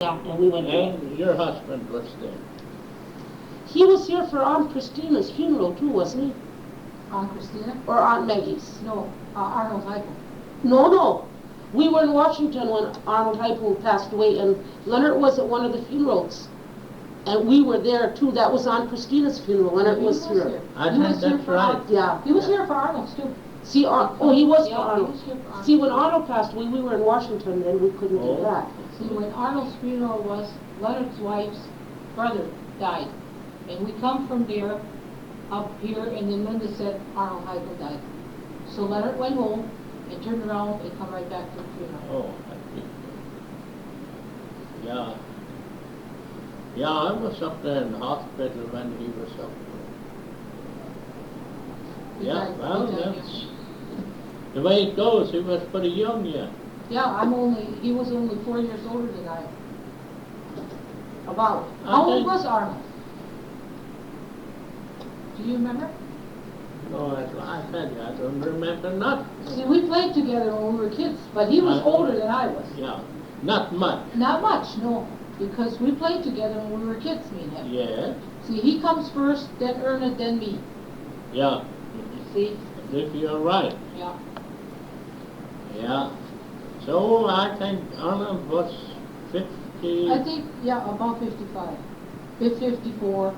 Yeah, and we went. And your husband was there. He was here for Aunt Christina's funeral too, wasn't he? Aunt Christina? Or Aunt Maggie's? No, Arnold Heupel. No. We were in Washington when Arnold Heupel passed away, and Leonard was at one of the funerals. And we were there too. That was Aunt Christina's funeral. Leonard was here. I think that's right. Yeah. He was here for Arnold's too. See, he was for He was Arnold. here for Arnold. See, when Arnold passed away, we were in Washington, then we couldn't do that. See, when Arnold's funeral was, Leonard's wife's brother died. And we come from there up here, and then Linda said Arnold Heupel died. So Leonard went home and turned around and come right back to the funeral. Oh, I think. Yeah. Yeah, I was up there in the hospital when he was up there. He Yeah, died- well, he died that's the way it goes. He was pretty young yet. Yeah, he was only 4 years older than I. About. I How old think- was Arnold? Do you remember? No, I tell you, I don't remember nothing. See, we played together when we were kids, but he was older than I was. Yeah, not much. Not much, no, because we played together when we were kids, me and him. Yeah, See, he comes first, then Ernest, then me. yeah. See? If you're right. Yeah. Yeah. So I think Arnold was 50. I think, yeah, about 55. 54.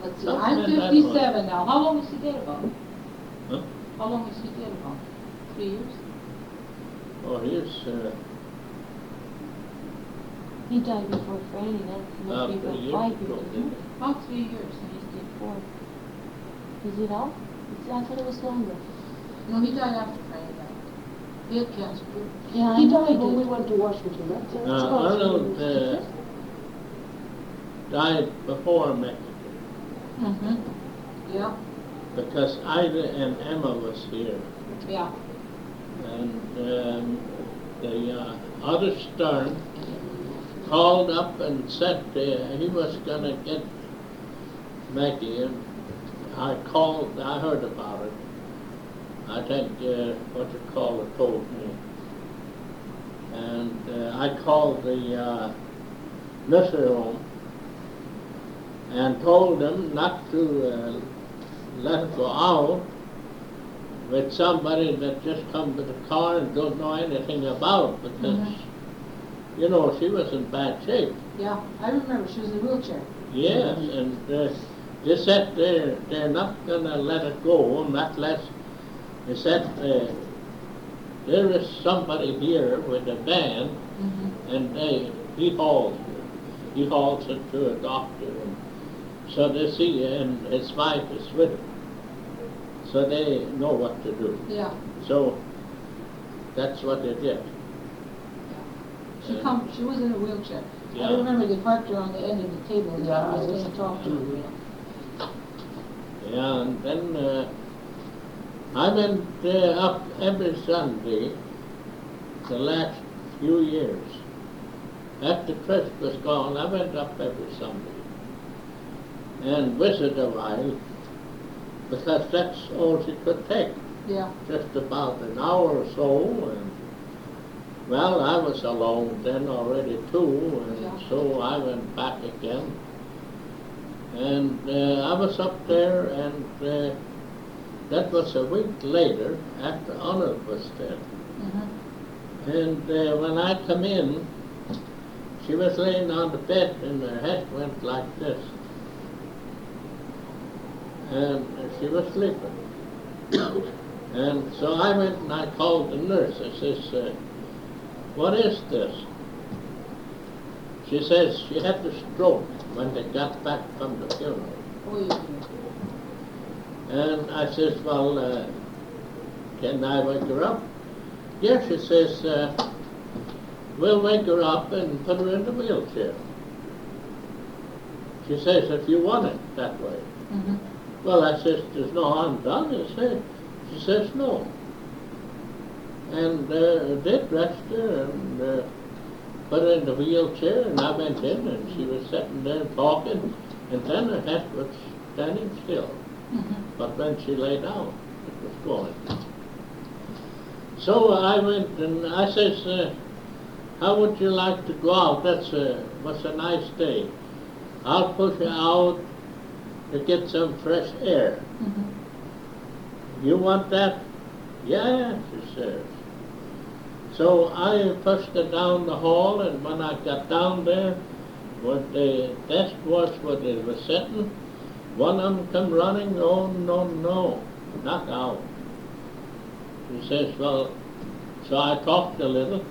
Let's see, I'm Something in that 57 now. How long is he dead about? Huh? How long is he dead about? 3 years? Oh, he's He died before Franny, that must be 3 about years 5 ago, years. didn't About 3 years. And he's dead 4. Is it all? I thought it was longer. No, he died after Franny died. He had cancer too. Yeah, He I know died when did. we went to Washington. That's Arnold died before Mexico Mm-hmm. Yeah, because Ida and Emma was here, yeah. and the other Stern called up and said he was going to get Maggie, and I heard about it. I think what you call it told me. And I called the nursery home and told them not to let her go out with somebody that just come with a car and don't know anything about it, because, you know, she was in bad shape. Yeah, I remember she was in a wheelchair. Yes, and they said they're not going to let it go unless, they said there is somebody here with a van, and he hauls it to a doctor, and so they see, and his wife is with him, so they know what to do. Yeah. So that's what they did. She was in a wheelchair. Yeah. I remember they parked her on the end of the table and I was going to talk to her. Yeah, and then I went up every Sunday the last few years. After Chris was gone, I went up every Sunday and visited a while, because that's all she could take, Yeah. just about an hour or so. And well, I was alone then already too, and so I went back again. And I was up there, and that was a week later, after Arnold was dead. And when I come in, she was laying on the bed, and her head went like this. And she was sleeping. And so I went and I called the nurse. I says, what is this? She says she had the stroke when they got back from the funeral. Oh, yeah. And I says, well, can I wake her up? Yes, she says, we'll wake her up and put her in the wheelchair. She says, if you want it that way. Well, I says, there's no harm done, you say. She says, no. And they dressed her and put her in the wheelchair, and I went in, and she was sitting there talking, and then her head was standing still. But when she lay down, it was going. So I went and I says, how would you like to go out? Was a nice day. I'll push you out to get some fresh air. You want that? Yeah, she says. So I pushed her down the hall, and when I got down there, where the desk was where they were sitting, one of them come running, oh no, knock out. He says, well, so I talked a little,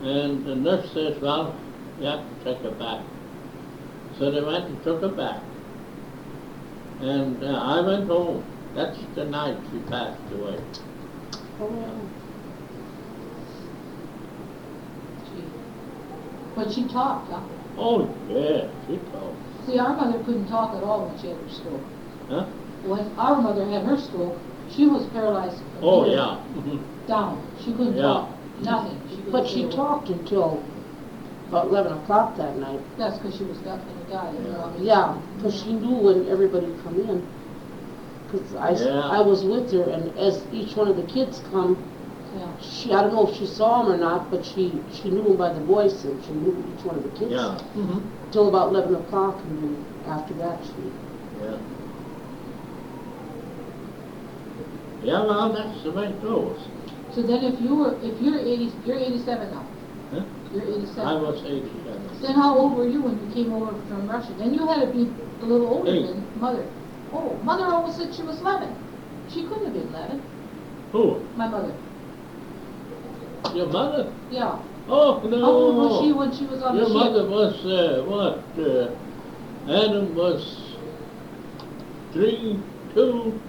and the nurse says, well, you have to take her back. So they went and took her back. And I went home. That's the night she passed away. But she talked, huh? Oh, yeah, she talked. See, our mother couldn't talk at all when she had her stroke. Huh? When our mother had her stroke, she was paralyzed from Oh, here yeah. down. She couldn't Yeah. talk, nothing. She couldn't But say she a word. talked until about 11 o'clock that night. That's because she was gonna die, you know. I mean, Yeah, because she knew when everybody come in. Because Yeah. I was with her, and as each one of the kids come, Yeah. I don't know if she saw him or not, but she knew him by the voice, and she knew each one of the kids. Yeah, Till about 11 o'clock, and then after that she... yeah. Yeah, well, that's the way it goes. So then if you're 87 now. Huh? You're 87. I was 87. Then how old were you when you came over from Russia? Then you had to be a little older 8. than Mother. Oh, Mother always said she was 11. She couldn't have been 11. Who? My mother. Your mother? Yeah. Oh, no. How old was she when she was on Your the ship? mother was, Adam was 3, 2,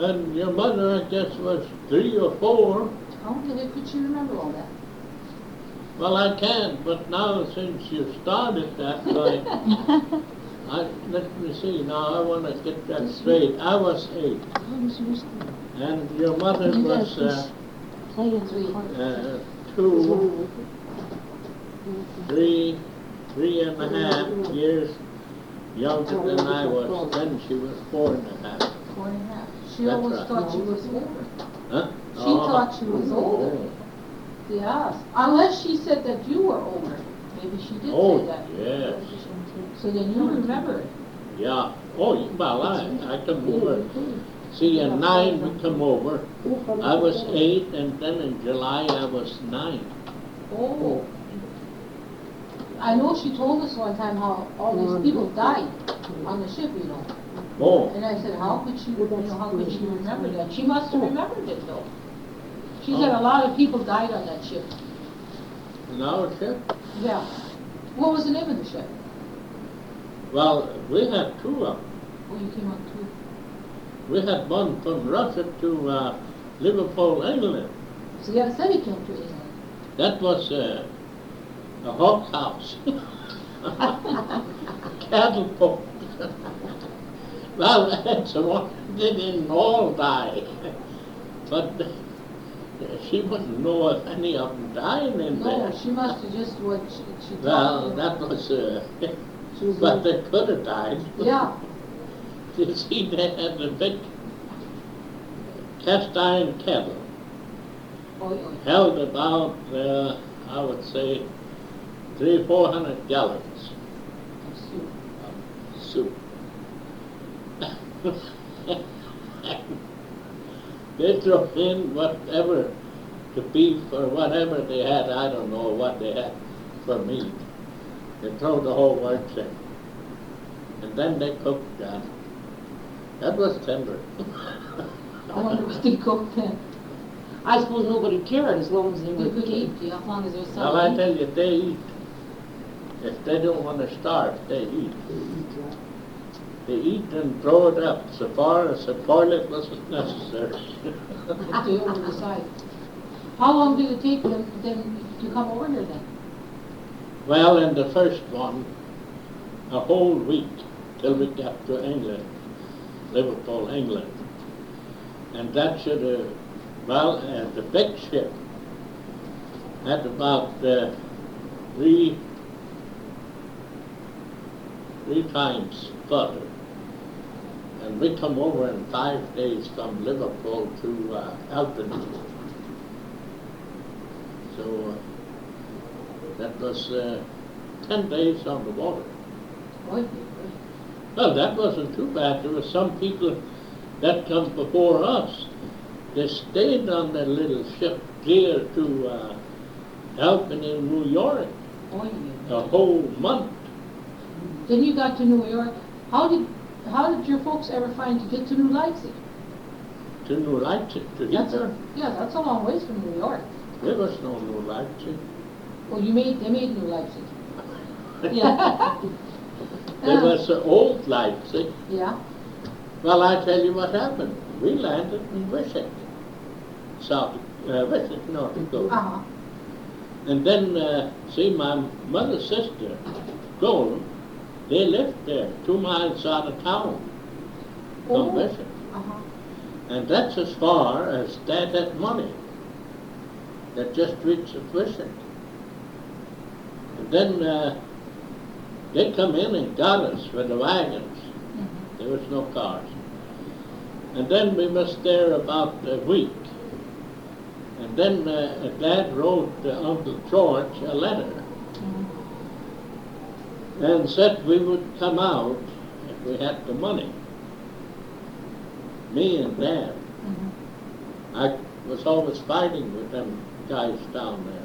and your mother, I guess, was 3 or 4. How the heck could she remember all that? Well, I can, but now since you started that, let me see, now I want to get that straight. I was 8, and your mother was 2, 3.5 years younger than I was. Then she was 4.5. 4.5. She That's always right. thought she was older. Huh? She thought she was older. Yes. Unless she said that you were older. Maybe she did Oh, say that. yes. So then you remember it. Yeah. Oh, well, I come over. See, in 9 we come over. I was 8, and then in July I was 9. Oh. I know she told us one time how all these people died on the ship, you know. Oh, And I said, how could she remember that? She must have remembered it though. She said a lot of people died on that ship. in our ship? Yeah. What was the name of the ship? Well, we had 2 of them. Oh, you came up too. We had one from Russia to Liverpool, England. So you said he came to England. That was a hog house. Cattle port. Well, that's one. They didn't all die. But she wouldn't know if any of them died in No, there. she must have just what she Well, thought. that was, but they could have died. Yeah. You see, they had a big cast iron kettle, Oh, held about, I would say, 300-400 gallons soup. of soup. They threw in whatever, the beef or whatever they had, I don't know what they had for meat. They throw the whole works in. And then they cooked that. That was tender. I wonder what they cooked then. I suppose nobody cared as long as they They were could eat, eating. yeah, as long as there's Well, I something. tell you, they eat. If they don't want to starve, they eat. They eat and throw it up so far as the toilet wasn't necessary. If they over decide. How long did it take them to come over here then? Well, in the first one, a whole week till we got to England, Liverpool, England. And that should have, well, the big ship had about three times further. And we come over in 5 days from Liverpool to Albany. So that was 10 days on the water. Oy, oy. Well, that wasn't too bad. There were some people that come before us. They stayed on that little ship clear to Elkin in New York Oy, a oy. whole month. Then you got to New York. How did your folks ever find to get to New Leipzig? To New Leipzig, to Heupel. That's a long ways from New York. There was no New Leipzig. Well, they made New Leipzig. Yeah. There was old Leipzig. Yeah. Well, I tell you what happened. We landed in Wisik, Wisik, North Dakota. Uh-huh. And then, see, my mother's sister, Gold, they lived there, 2 miles out of town Oh. from Wisik. Uh-huh. And that's as far as Dad had money that just reached Wisik. And then they come in and got us with the wagons. Mhm. There was no cars. And then we was there about a week. And then Dad wrote Uncle George a letter Mhm. and said we would come out if we had the money. Me and Dad. Mhm. I was always fighting with them guys down there.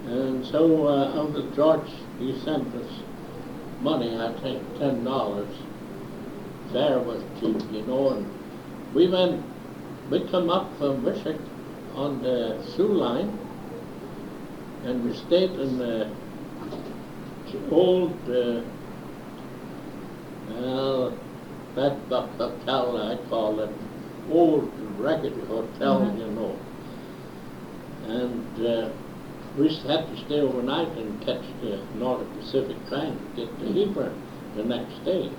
And so Uncle George, he sent us money, I think $10. Fare was cheap, you know, and we come up from Wisik on the Sioux line, and we stayed in the old bedbug hotel, I call it, old raggedy hotel, Mhm. you know. And we had to stay overnight and catch the Northern Pacific train to get to Hebron the next day.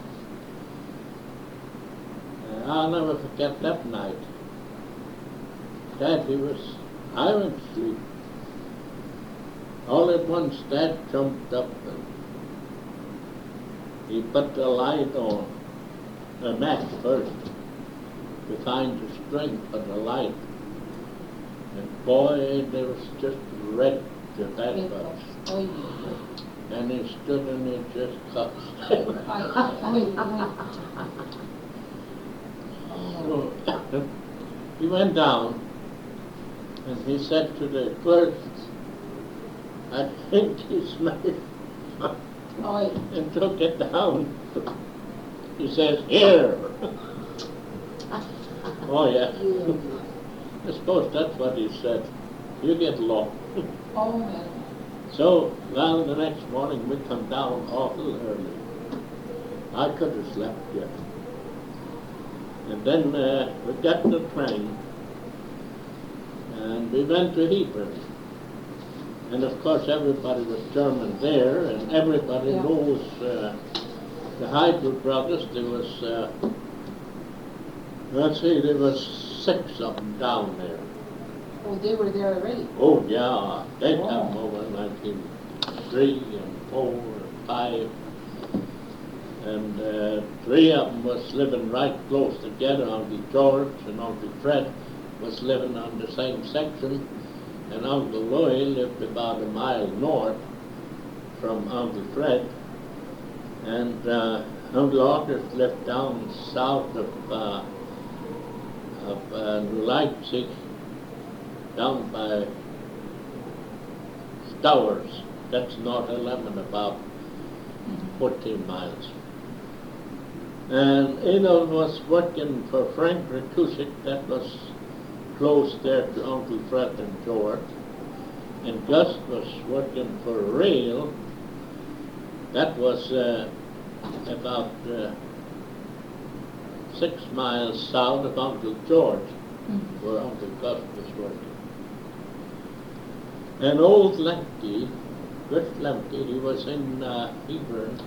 I'll never forget that night. Dad, I went to sleep. All at once, Dad jumped up and he put the light on, a match first, to find the string for the light. And boy, there was just red to bed bugs. Oy, oy. And he stood and he just cussed. Oy, oy. So he went down and he said to the clerk, I think he smelled it, Oy. and took it down. He says, here. Oh yeah. I suppose that's what he said. You get lost. Oh, man. So, well, the next morning we come down awful early. I could have slept yet. And then we got the train, and we went to Hebron. And of course everybody was German there, and everybody Yeah. knows the Heupel brothers. There was, let's see, there was 6 of them down there. Oh, they were there already. Oh yeah, they Oh. come over in 1903 and 4 and 5. And 3 of them was living right close together. Uncle George and Uncle Fred was living on the same section, and Uncle Louis lived about a mile north from Uncle Fred, and Uncle August lived down south of New Leipzig, down by Stowers. That's North 11, about 14 miles. And Adolph was working for Frank Rakusik, that was close there to Uncle Fred and George. And Gus was working for Rail, that was about 6 miles south of Uncle George, where Uncle Gus was working. And old Lemke, Chris Lemke, he was in Hebron.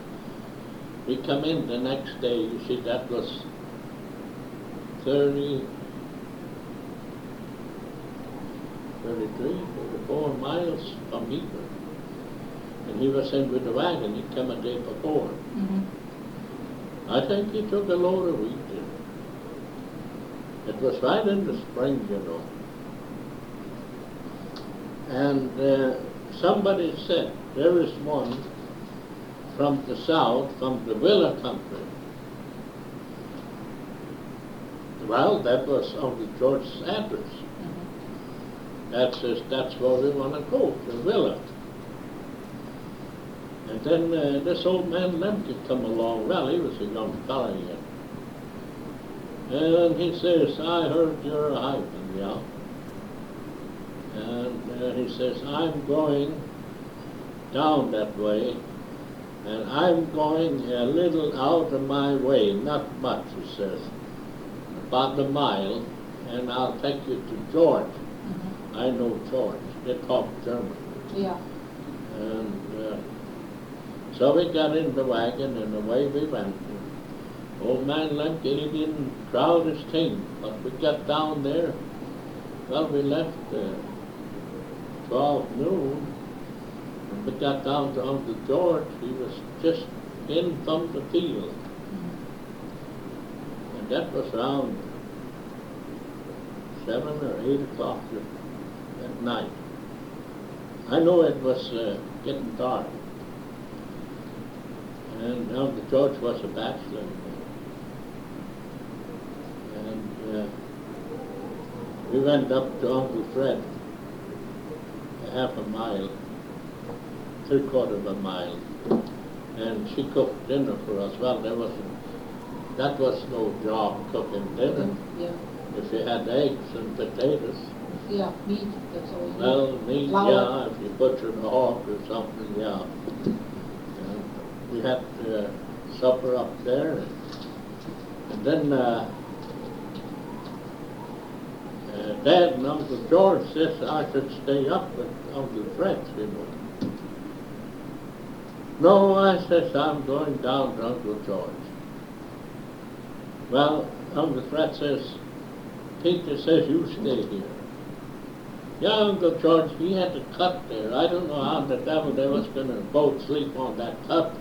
We come in the next day, you see, that was 33, 34 miles from Hebron. And he was in with the wagon, he come a day before. Mhm. I think he took a load of wheat in. It was right in the spring, you know. And somebody said there is one from the south, from the Villa country. Well, that was Uncle George's address. That says that's where we want to go, to Villa. And then this old man Lemke come along. Well, he was a young fellow yet. And he says, I heard you're a Heupel, yeah. And he says, I'm going down that way, and I'm going a little out of my way, not much, he says, about a mile, and I'll take you to George. I know George. They talk German. Yeah. And so we got in the wagon, and away we went. Old man Lemke, he didn't crowd his team, but we got down there. Well, we left 12 noon, and we got down to Uncle George. He was just in from the field. And that was around 7 or 8 o'clock at night. I know it was getting dark. And Uncle George was a bachelor. And we went up to Uncle Fred, a half a mile, 3/4 of a mile, and she cooked dinner for us. Well, that was no job cooking dinner. Yeah. If you had eggs and potatoes. Yeah, meat, that's all you need. Well, meat, Flour. yeah, if you butchered a hog or something, yeah. And we had supper up there, and then Dad and Uncle George says I should stay up with Uncle Fred's, you know. No, I says, I'm going down to Uncle George. Well, Uncle Fred says, Peter says you stay here. Yeah, Uncle George, he had a cut there. I don't know how the devil they was going to both sleep on that cut.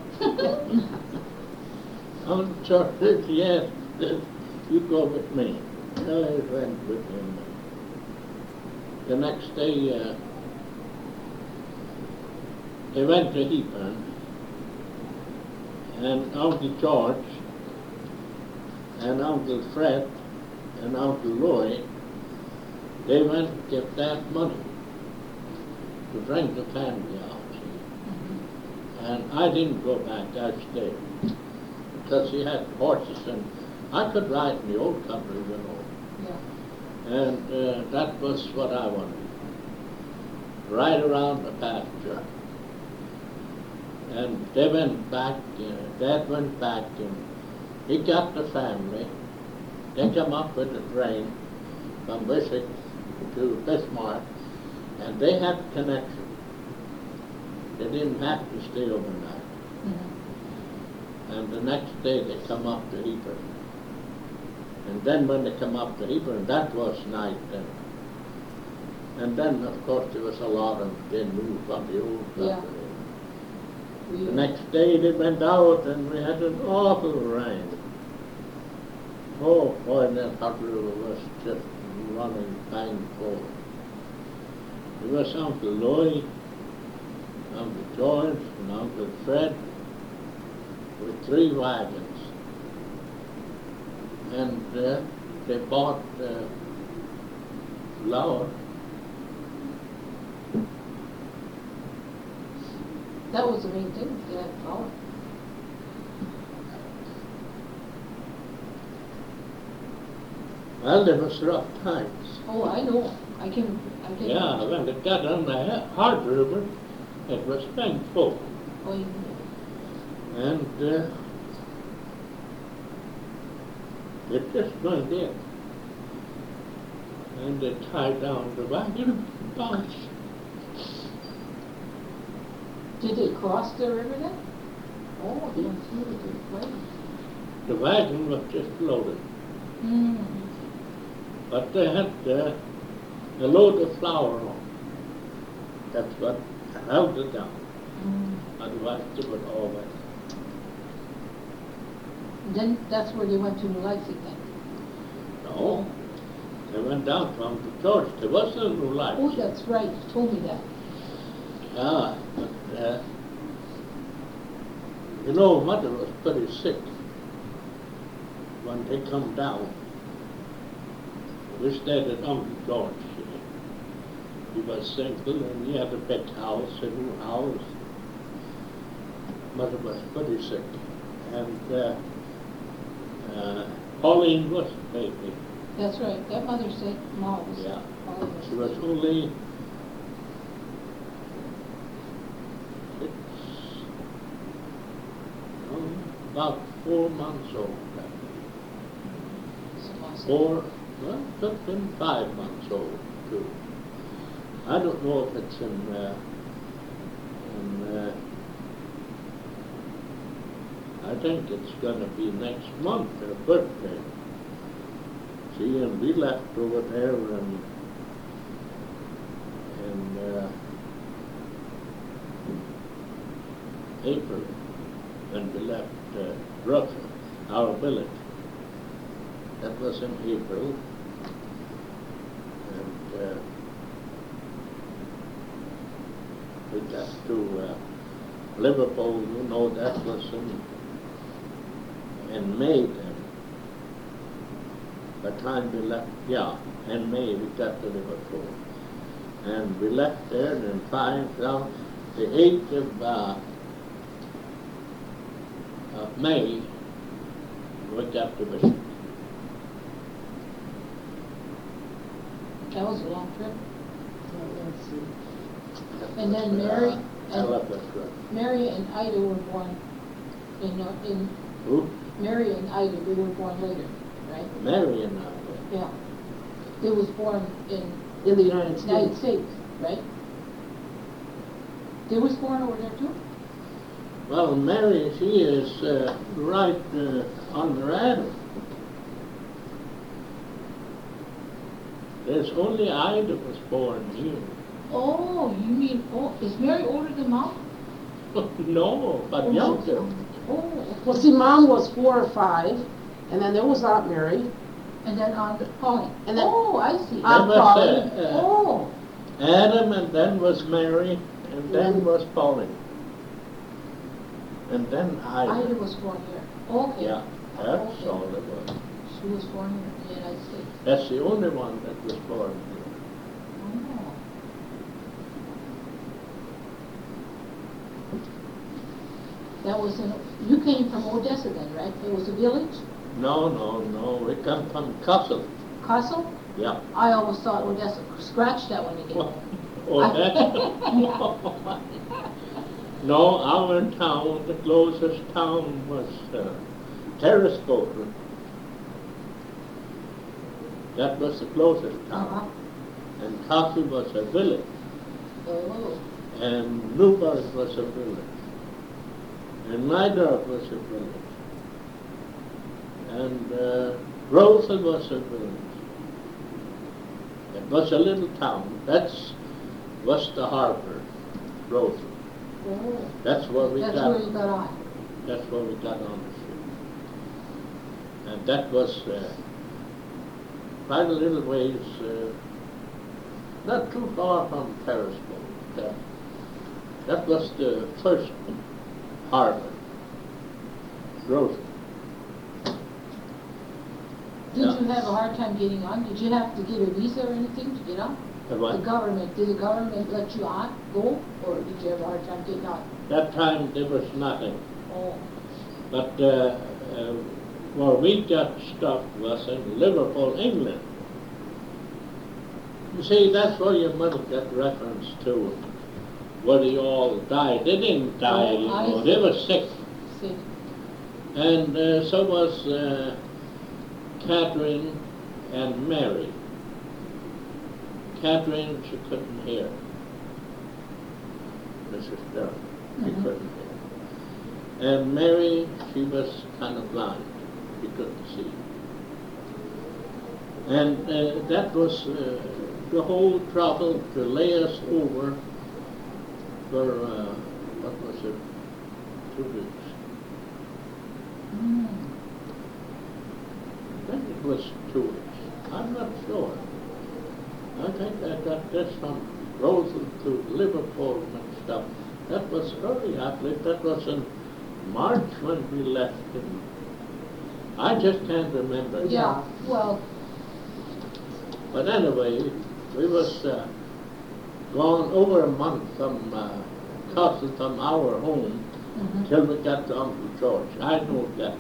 Uncle George says, yes, you go with me. I went with him. The next day, they went to Heupel, and Uncle George and Uncle Fred and Uncle Roy, they went to get that money to bring the family out. And I didn't go back, I stayed, because he had horses, and I could ride in the old country, you know. Yeah. And that was what I wanted. Ride around the pasture. And they went back, Dad went back, and he got the family. They come up with a train from Wissahick to Bismarck, and they had connection. They didn't have to stay overnight. And the next day they come up to Heupel. And then when they come up to Heupel, that was night then. And then, of course, there was a lot of, they moved from the old country. Yeah. The next day they went out, and we had an awful rain. Oh boy, that hot river was just running bang full. There was Uncle Louis, Uncle George, and Uncle Fred with 3 wagons. And they bought flour. That was the main thing, they had flour. Well, there was rough times. Oh, I know. I can. Yeah, when it got on the hard river, it was bang full. Oh, you know. And it just went in. And they tied down the wagon bunch. Did they cross the river then? Oh, they went through the way. The wagon was just loaded. But they had a load of flour on. That's what held it down. Otherwise they would all went. Then that's where they went to New Leipzig then. No. They went down to Uncle George. There was no New Leipzig. Oh, that's right. You told me that. Yeah, but, you know, mother was pretty sick when they come down. We stayed at Uncle George. He was single and he had a big house, a new house. Mother was pretty sick. And Pauline was a baby. That's right, that mother said, no, it was Yeah. Pauline was She was sick. only about 4 months old. Well, could been 5 months old too. I don't know if it's I think it's gonna be next month, her birthday. See, and we left over there in April, when we left Russia, our village. That was in April, and we got to Liverpool. You know, that was in May then. By the time we left, yeah, in May we got to Liverpool, and we left there, and then the 8th of May we got to Michigan. That was a long trip. Let's see. And then Mary I love that trip. Mary and Ida were born in Who? Mary and Ida, they were born later, right? Mary and I. Yeah. They was born in In the United United States. States, right? They was born over there too? Well, Mary, she is right under Adam. There's only I that was born here. Oh, you mean, is Mary older than Mom? No, but younger. Oh, Well, see, Mom was 4 or 5, and then there was Aunt Mary. and then Aunt Pauline. And then- Oh, I see. Aunt was, Pauline. Oh, Adam, and then was Mary, and then Mhm. was Pauline. And then Ida I. was born here. Okay. Yeah, that's Okay. all it was. She was born here in the United States. That's the only one that was born here. Oh. That was you came from Odessa then, right? It was a village? No, we come from Kassel. Castle? Yeah. I always thought Odessa. Scratch that when you get home. Oh, that's. No, our town, the closest town was Terraskoten. That was the closest town. Uh-huh. And Kassel was a village, Oh. and Newburgh was a village, and Nydorf was a village, and Rosal was a village. It was a little town. Was the harbor, Rosal. Oh. That's where we That's got. where you got on. That's where we got on the ship. And that was quite a little ways, not too far from Periscope. That was the first harbor, Rosa. Did Yeah. you have a hard time getting on? Did you have to get a visa or anything to get on? The what? Did the government let you on, go, or did you have a hard time getting on? That time there was nothing. Oh, But where we got stuck was in Liverpool, England. You see, that's where your mother got reference to where they all died. They didn't die, Oh, you I know. see. They were sick. see, And so was Catherine and Mary. Catherine, she couldn't hear. Mrs. Stern, she Mhm. couldn't hear. And Mary, she was kind of blind. She couldn't see. And that was the whole trouble to lay us over for, what was it, 2 weeks. mm. I think it was 2 weeks. I'm not sure. I think I got this from frozen to Liverpool and stuff. That was early, I believe. That was in March when we left. And I just can't remember. Yeah, well, But anyway, we was gone over a month from crossing from our home till we got to Uncle George. I know that one.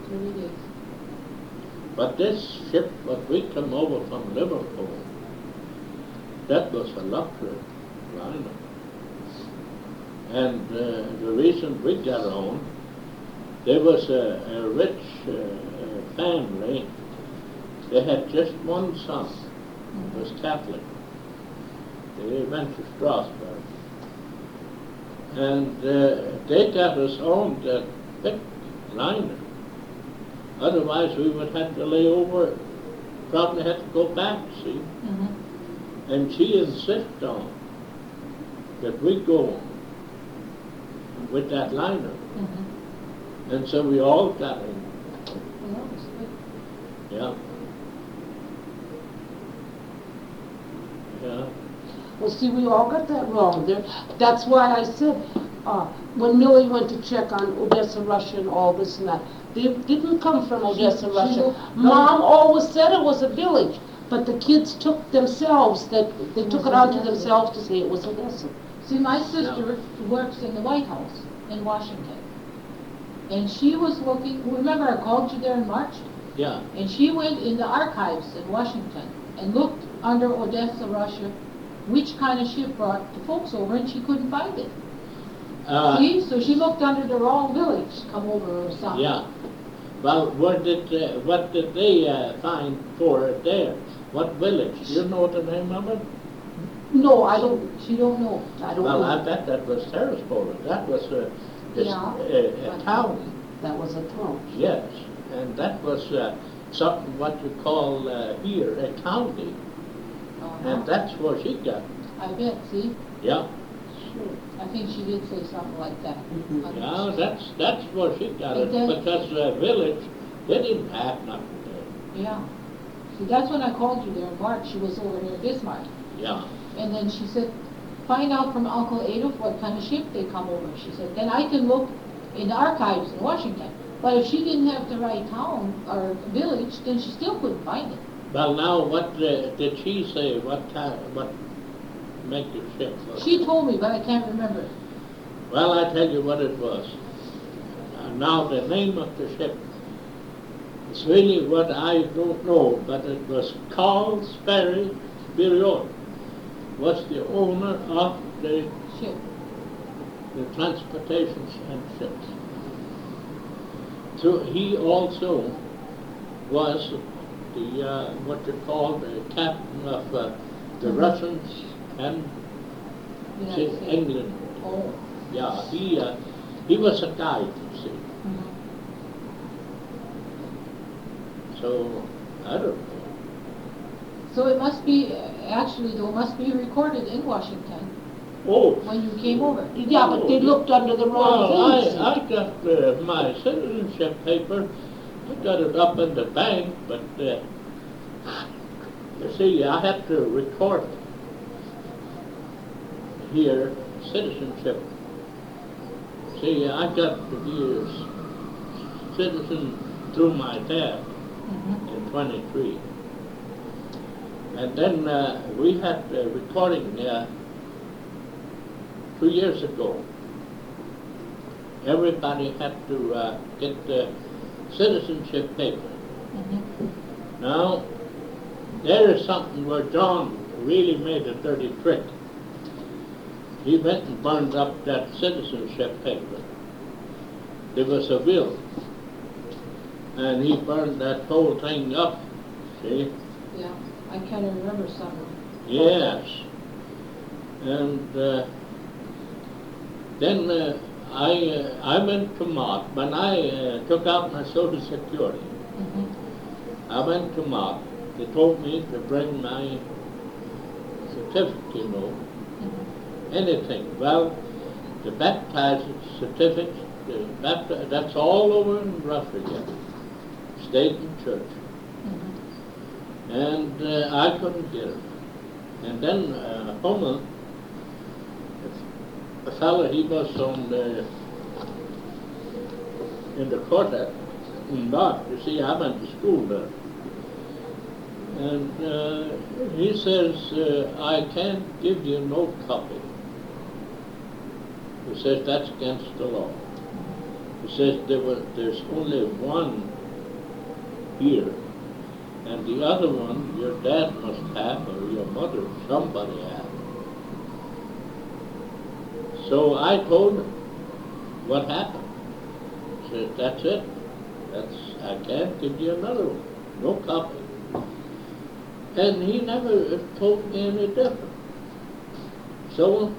30 days. But this ship, what we come over from Liverpool, that was a luxury liner. And the reason we got on, there was a rich family. They had just one son, was Catholic. They went to Strasbourg. And they got us on that big liner. Otherwise we would have to lay over, probably have to go back, see. And she insisted on that we go with that liner. And so we all got in. Well, that was good. Yeah. Yeah. Well, see, we all got that wrong there. That's why I said, when Millie went to check on Odessa, Russia and all this and that, they didn't come from Odessa, Russia. Mom always said it was a village, but the kids took themselves, they took it onto themselves to say it was Odessa. See, my sister works in the White House in Washington. And she was looking, remember I called you there in March? Yeah. And she went in the archives in Washington and looked under Odessa, Russia, which kind of ship brought the folks over, and she couldn't find it. See, so she looked under the wrong village, come over or something. Yeah. Well, what did they find for it there? What village? Do you know the name of it? No, I don't, She don't know. I don't Well, know. I bet that was Terraspola. That was a town. That was a town. Yes. And that was something what you call here a county. And that's where she got it. I bet, see? Yeah. Sure. I think she did say something like that. Yeah, that's where she got it, It does- because the village, they didn't have nothing there. Yeah. See, that's when I called you there in March. She was over here in Bismarck. Yeah. And then she said, find out from Uncle Adolph what kind of ship they come over. She said, then I can look in the archives in Washington. But if she didn't have the right town or village, then she still couldn't find it. Well, now, what did she say? What make your ship? She told me, but I can't remember. Well, I tell you what it was. Now, the name of the ship is really what I don't know, but it was Carl Sperry Superior, was the owner of the Ship. transportation and ships. So he also was the what you call the captain of the Russians and United States. England. Oh. Yeah, he was a guide, you see. So I don't know. So it must be, actually though, it must be recorded in Washington Oh. when you came over. Yeah, but they looked under the wrong Well, things. I got my citizenship paper. I got it up in the bank, but you see, I have to record here citizenship. See, I got to be a citizen through my dad in 23. And then we had a recording 2 years ago. Everybody had to get the citizenship paper. Now, there is something where John really made a dirty trick. He went and burned up that citizenship paper. There was a will, and he burned that whole thing up, see? Yeah, I kind of remember some. Yes. And then I went to Mott. When I took out my Social Security, I went to Mott. They told me to bring my certificate, you know, anything. Well, the baptizing certificate, that's all over in Russia yet. Stayed in church. And I couldn't get it. And then Heupel, the fellow, he was in the quartet in Dot. You see, I went to school there. And he says, I can't give you no copy. He says, that's against the law. He says, there's only one here, and the other one your dad must have, or your mother, somebody have. So I told him what happened. He said, that's it. I can't give you another one. No copy. And he never told me any different. So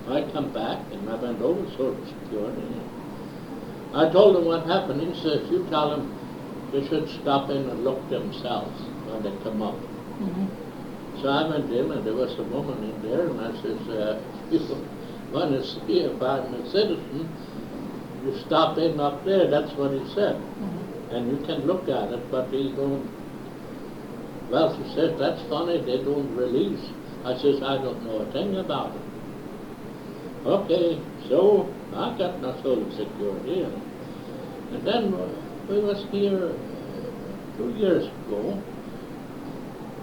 I come back and I went over Social Security. I told him what happened. He says, you tell them they should stop in and look themselves when they come up. Mm-hmm. So I went in and there was a woman in there, and I says, you want to see if I'm a citizen, you stop in up there. That's what he said. Mm-hmm. And you can look at it, but they don't. Well, she says, that's funny, they don't release. I says, I don't know a thing about it. Okay, so I got my Social Security, and then we was here 2 years ago,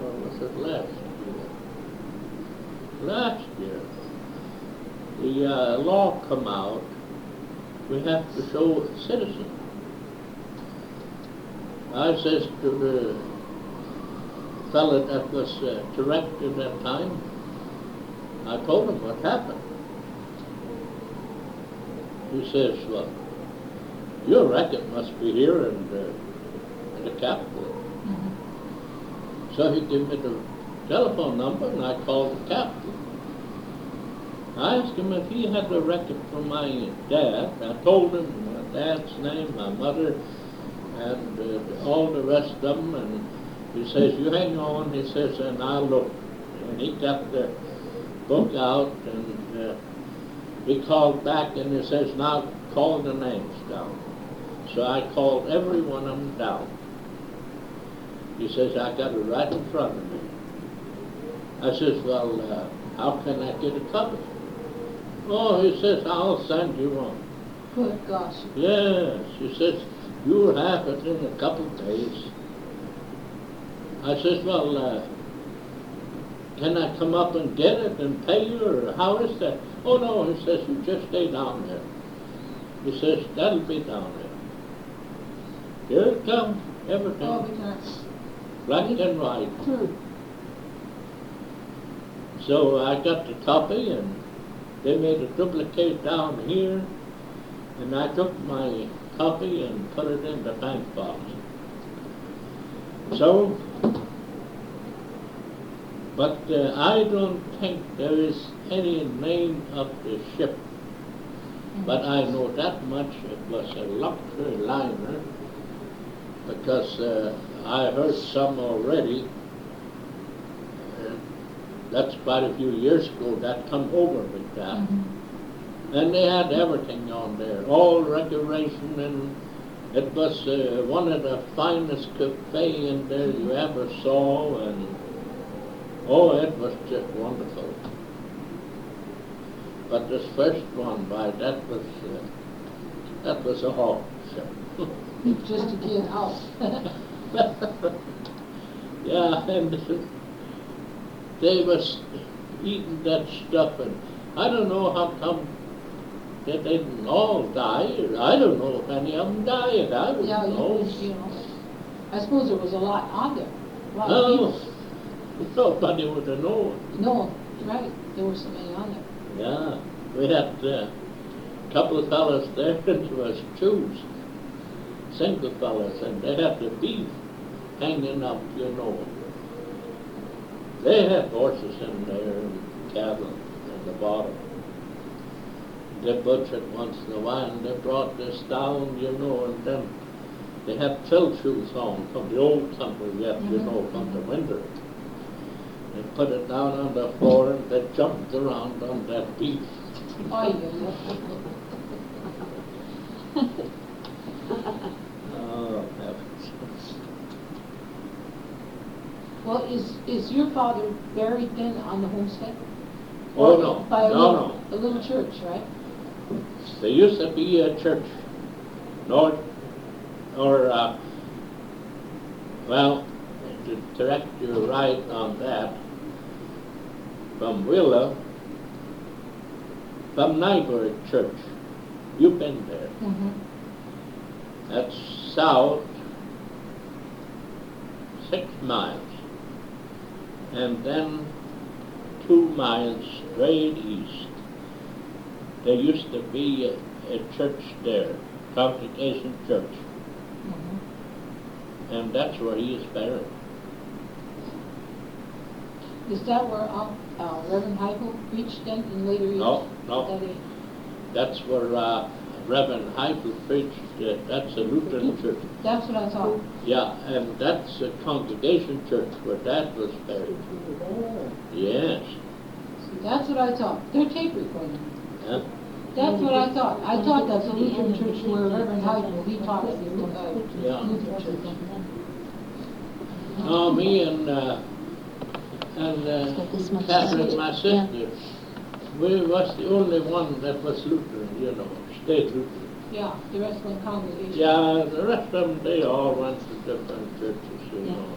or was it last year? Last year, the law come out, we have to show citizen. I says to the fellow that was director at that time, I told him what happened. He says, well, your record must be here in the Capitol. Mm-hmm. So he gave me the telephone number, and I called the Capitol. I asked him if he had the record from my dad. I told him my dad's name, my mother, and all the rest of them, and he says, you hang on, he says, and I'll look. And he got the book out, and he called back, and he says, now call the names down. So I called every one of them down. He says, I got it right in front of me. I says, well, how can I get a copy? Oh, he says, I'll send you one. Good gosh. Yes, he says, you'll have it in a couple of days. I says, well, can I come up and get it and pay you, or how is that? Oh, no, he says, you just stay down there. He says, that'll be down there. Here it comes, everything, Oh, because black and white. Hmm. So I got the copy, and they made a duplicate down here, and I took my copy and put it in the bank box. So, but I don't think there is any name of the ship. But I know that much, it was a luxury liner, because I heard some already, that's quite a few years ago, that come over with that. Mm-hmm. And they had everything on there, all decoration, and it was one of the finest cafe in there you ever saw, and oh, it was just wonderful. But this first one, that was a hawk ship. just to get out. Yeah, and they was eating that stuff, and I don't know how come that they didn't all die. I don't know if any of them died. I don't Yeah, know. you know. I suppose there was a lot on there. A lot of No, people. nobody would have known. No, right. There were so many on there. Yeah, we had a couple of fellas there, and was two single fellas, and they had the beef hanging up, you know. They had horses in there and cattle in the bottom. They butchered once in a while, and they brought this down, you know, and then they had field shoes on from the old country yet, you know, from the winter. They put it down on the floor, and they jumped around on that beef. Oh, yeah. Oh, heavens. Well, is your father buried then on the homestead? Oh, Or no, by a no, little, a little church, right? There used to be a church north, or, well, to correct you right on that, from Willa, from Nyberg Church, you've been there. Mm-hmm. That's south 6 miles, and then 2 miles straight east. There used to be a church there, Congregation Church, Mm-hmm. and that's where he is buried. Is that where Reverend Heupel preached then in later years? No, no. That age? That's where Reverend Heupel preached. That's a Lutheran church. That's what I thought. Yeah, and that's a Congregation Church where Dad was buried. Yes. See, that's what I thought. They're tape recording. Yeah. That's what I thought. I thought that's a Lutheran church where Reverend Heupel, he taught at the Yeah. Lutheran church. No, me and Catherine, my sister, we was the only one that was Lutheran, you know, stayed Lutheran. Yeah, the rest went congregation. Yeah, the rest of them, they all went to different churches, you know.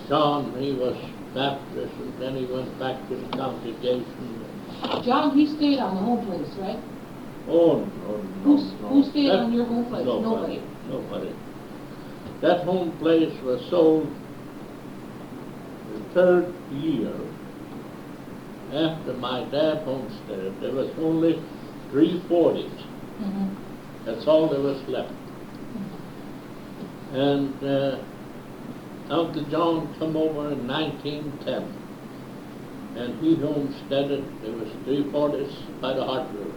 John, he was Baptist, and then he went back to the congregation. John, he stayed on the home place, right? Oh, no. Who stayed That- on your home place? Nobody. That home place was sold the 3rd year after my dad homesteaded. There was only 340s. Mm-hmm. That's all there was left. And Uncle John come over in 1910, and he homesteaded. There was 340s by the Hart River,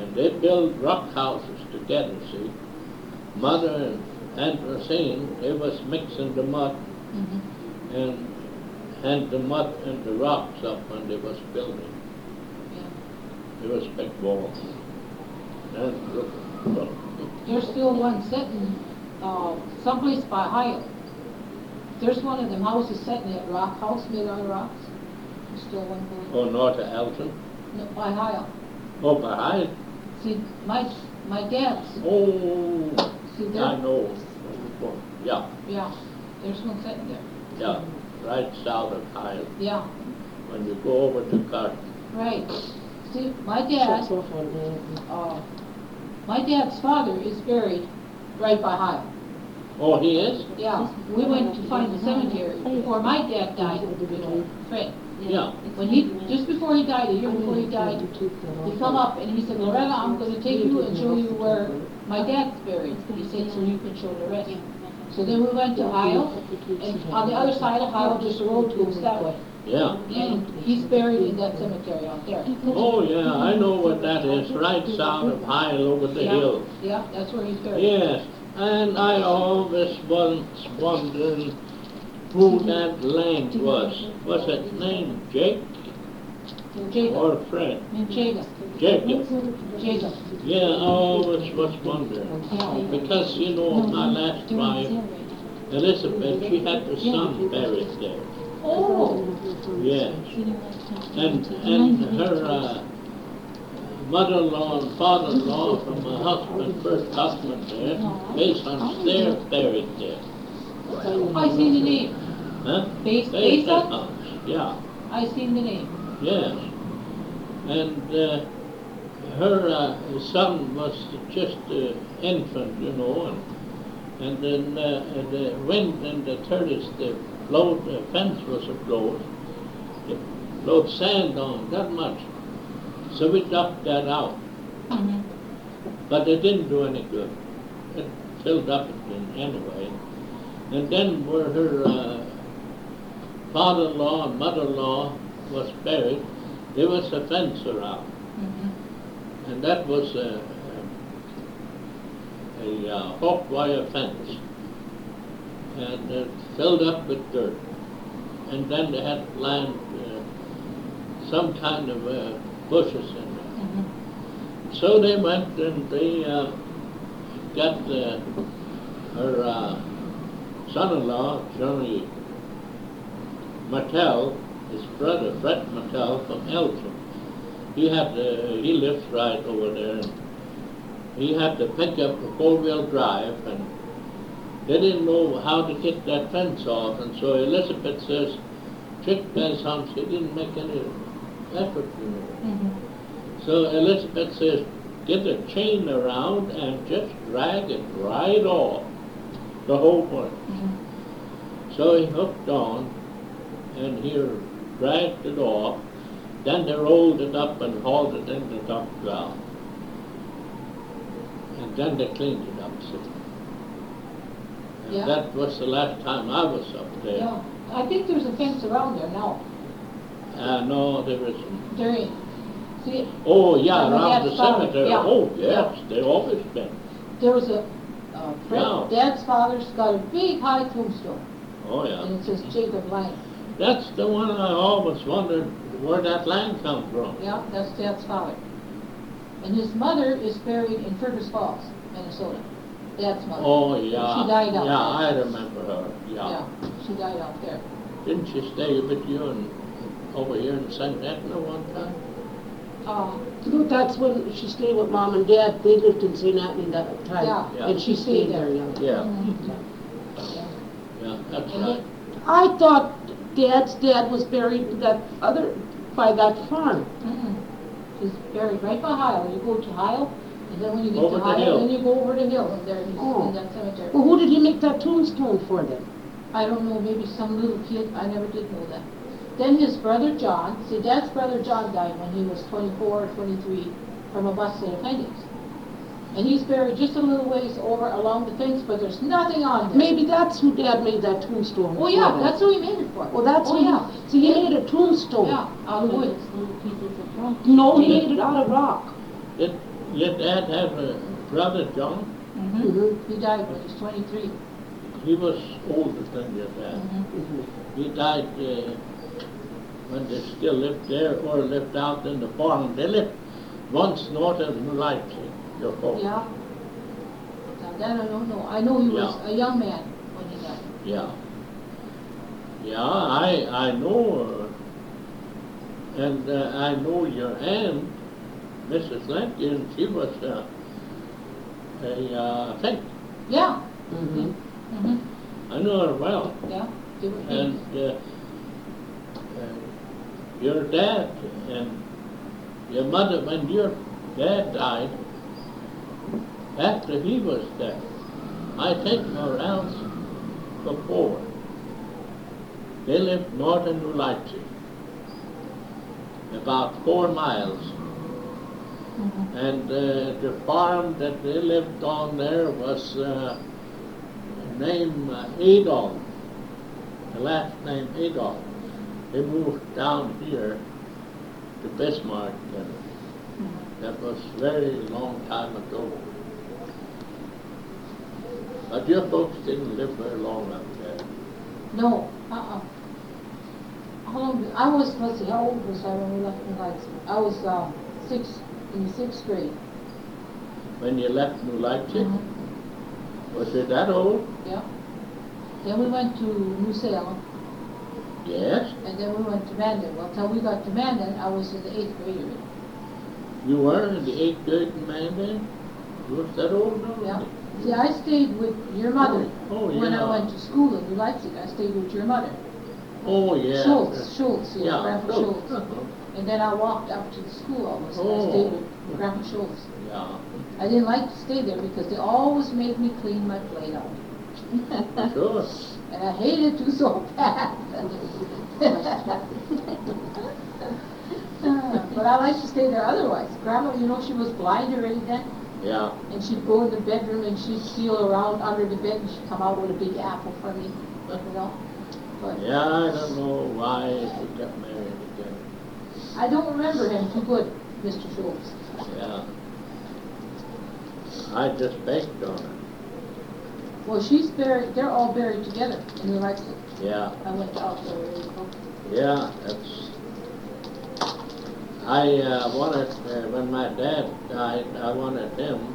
and they built rock houses together. See, Mother and Aunt Rosine, they was mixing the mud Mm-hmm. and the mud and the rocks up when they was building. Yeah. There was big walls. And look. There's still one sitting someplace by Ohio. There's one of them houses set in that rock house made out of rocks. There's still one going. Oh, north of Elton. No, by Ohio. Oh, behind. See, my dad's. Oh, See there? I know. Yeah, Yeah, there's one sitting there. yeah, right south of Hyde. Yeah, When you go over to Carton. right. See, my dad's father is buried right by Ohio. Oh, he is? Yeah, we went to find the cemetery before my dad died, Fred. Yeah. When just before he died, a year before he died, he come up and he said, Loretta, I'm going to take you and show you where my dad's buried. He said, so you can show the rest. So then we went to Ohio, and on the other side of Ohio, there's a road goes that way. Yeah. And he's buried in that cemetery out there. Oh, yeah, I know what that is, right south of Hyde over the Yeah. hill. Yeah, that's where he's buried. Yes, and I always was wondering who that land was. Was it named Jake Jacob. or Fred? Jacob. Jacob. Jacob. Yeah, I always was wondering. Because, you know, my last wife, Elizabeth, she had a son buried there. Oh, Yes. And her mother-in-law and father-in-law from my husband, first husband there, his sons, they're buried there. I seen the name. Huh? Basa? House. Yeah. I seen the name. Yes. And her son was just an infant, you know, and then the wind and the tortoise, the fence was afloat. It flowed sand on that much. So we dug that out. Mm-hmm. But it didn't do any good. It filled up again anyway. And then where her father-in-law and mother-in-law was buried, there was a fence around. Mm-hmm. And that was a hawk wire fence. And it filled up with dirt. And then they had to plant some kind of bushes in there. Mm-hmm. So they went and they got her son-in-law, Johnny Martell, his brother, Fred Martell from Elgin. He lives right over there. And he had to pick up a four-wheel drive, and they didn't know how to get that fence off, and so Elizabeth says, trick by some, she didn't make any effort, you know. Mm-hmm. So Elizabeth says, get a chain around and just drag it right off, the whole point. Mm-hmm. So he hooked on, and he dragged it off. Then they rolled it up and hauled it into the top ground. And then they cleaned it up, see. And Yeah. that was the last time I was up there. Yeah, I think there's a fence around there now. No, there isn't. There ain't. See, Oh, yeah, Remember around the Dad's father? cemetery. Yeah. Oh, yes, they always been. there was a, Fred, Yeah. Dad's father's got a big high tombstone, Oh, yeah. and it says Jacob Lang. That's the one I always wondered where that land come from. Yeah, that's Dad's father. And his mother is buried in Fergus Falls, Minnesota. Dad's mother. Oh, yeah. She died out Yeah, I there. remember her, Yeah, she died out there. Didn't she stay with you over here in St. Edna one time? No, that's when she stayed with Mom and Dad. They lived in St. Anthony that time. Yeah. And she stayed there, yeah. Yeah, Mhm. yeah, that's And right. I thought Dad's dad was buried with that by that farm. Mm-mm. He's buried right by Heil. You go to Heil, and then when you get Over to the Heil, hill. then you go over the hill, and there he's Oh. in that cemetery. Well, who did he make that tombstone for then? I don't know, maybe some little kid, I never did know that. Then his brother John, see, Dad's brother John died when he was 24 or 23 from a busted appendix. And he's buried just a little ways over along the fence, but there's nothing on there. Maybe that's who Dad made that tombstone for. Oh, yeah, then. that's who he made it for. Well, that's oh, who yeah. so he made a tombstone. Yeah, out of wood. Those little pieces of rock. No, he made it out of rock. Did your dad have a brother, John? Mm-hmm. Mhm. He died when he was 23. He was older than your dad. Mm-hmm. He died when they still lived there or lived out in the farm. They lived once north of New Leipzig, your folks. Yeah. Now that I don't know. I know he was Yeah. a young man when he died. Yeah. Yeah, I know her. And I know your aunt, Mrs. Lincoln, she was I think, Yeah. Mm-hmm. Mm-hmm. I know her well. Yeah. They were And your dad and your mother, when your dad died, after he was dead, I think or else before, they lived north of New Leipzig, about 4 miles. Mm-hmm. And the farm that they lived on there was named Adolph, the last name Adolph. They moved down here to Bismarck, and that was very long time ago. But your folks didn't live very long up there. No. How long? I was. Let's see. How old was I when we left New Leipzig? I was in the 6th grade. When you left New Leipzig, Mhm. was it that old? Yeah. Then we went to New Salem, Yes. and then we went to Mandan. Well, till we got to Mandan, I was in the 8th grade already. You were in the 8th grade in Mandan? You was that old now? Yeah. See, I stayed with your mother Oh, when yeah. I went to school in New Leipzig. I stayed with your mother. Oh, yeah. Schultz, yeah, Grandpa Schultz. Uh-huh. And then I walked up to the school almost, and I Oh. stayed with Grandpa Schultz. Yeah. I didn't like to stay there because they always made me clean my plate out. Sure. And I hated to so bad. But I like to stay there otherwise. Grandma, you know, she was blind already then, Yeah. and she'd go in the bedroom and she'd feel around under the bed and she'd come out with a big apple for me, you know. But Yeah, I don't know why she got married again. I don't remember him too good, Mr. Schultz. Yeah. I just begged on her. Well, she's buried, they're all buried together in New Leipzig. Yeah. I went out there really quick. Yeah, that's. I wanted, when my dad died, I wanted him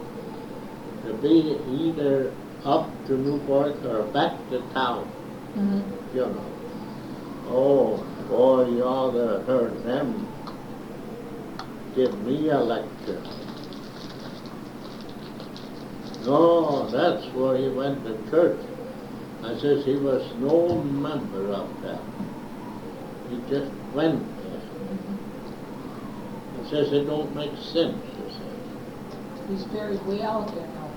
to be either up to Newport or back to town, Mm-hmm. you know. Oh, boy, you ought to have heard them give me a lecture. No, that's where he went to church. I says he was no member of that. He just went there. I says it don't make sense, he says. He's buried way out there now.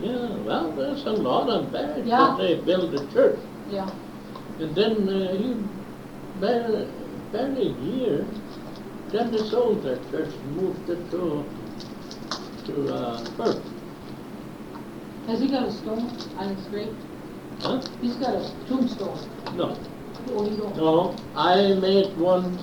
Yeah, well, there's a lot of bad Yeah. that they build a church. Yeah. And then he buried here. Then they sold that church and moved it to Perth. Has he got a stone on his grave? Huh? He's got a tombstone. No, Oh, you don't? no, I made one